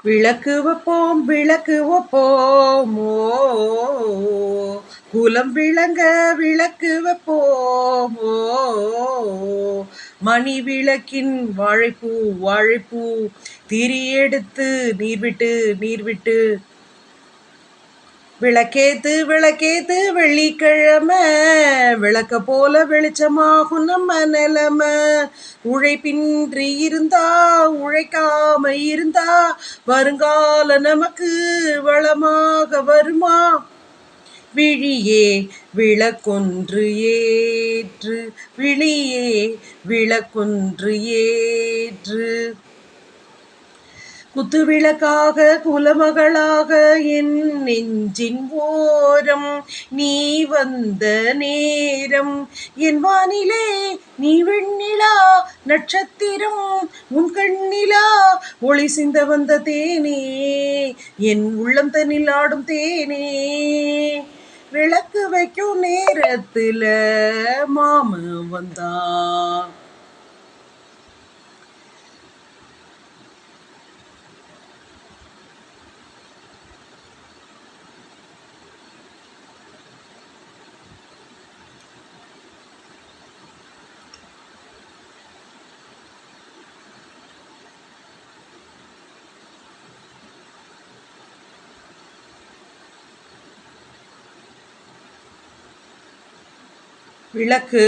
விளக்கு வைப்போம் விளக்கு வைப்போம் குலம் விளங்க விளக்கு வைப்போம் மணி விளக்கின் வாழைப்பூ வாழைப்பூ திரி எடுத்து நீர் விட்டு விளக்கேத்து விளக்கேத்து வெள்ளிக்கிழமை விளக்க போல வெளிச்சமாகும் நம்ம நிலைமை. உழைப்பின்றி இருந்தா உழைக்காம இருந்தா வருங்கால நமக்கு வளமாக வருமா? விழியே விளக்கொன்று ஏற்று விழியே விளக்கொன்று ஏற்று குத்துவிளக்காக குலமகளாக என் நெஞ்சின் ஓரம் நீ வந்த நேரம் என் வானிலே நீ வெண்ணிலா நட்சத்திரம் உன் கண்ணிலா ஒளி சிந்த வந்த தேனே என் உள்ளம் தன்னில் ஆடும் தேனே. விளக்கு வைக்கும் நேரத்துல மாம வந்தா விளக்கு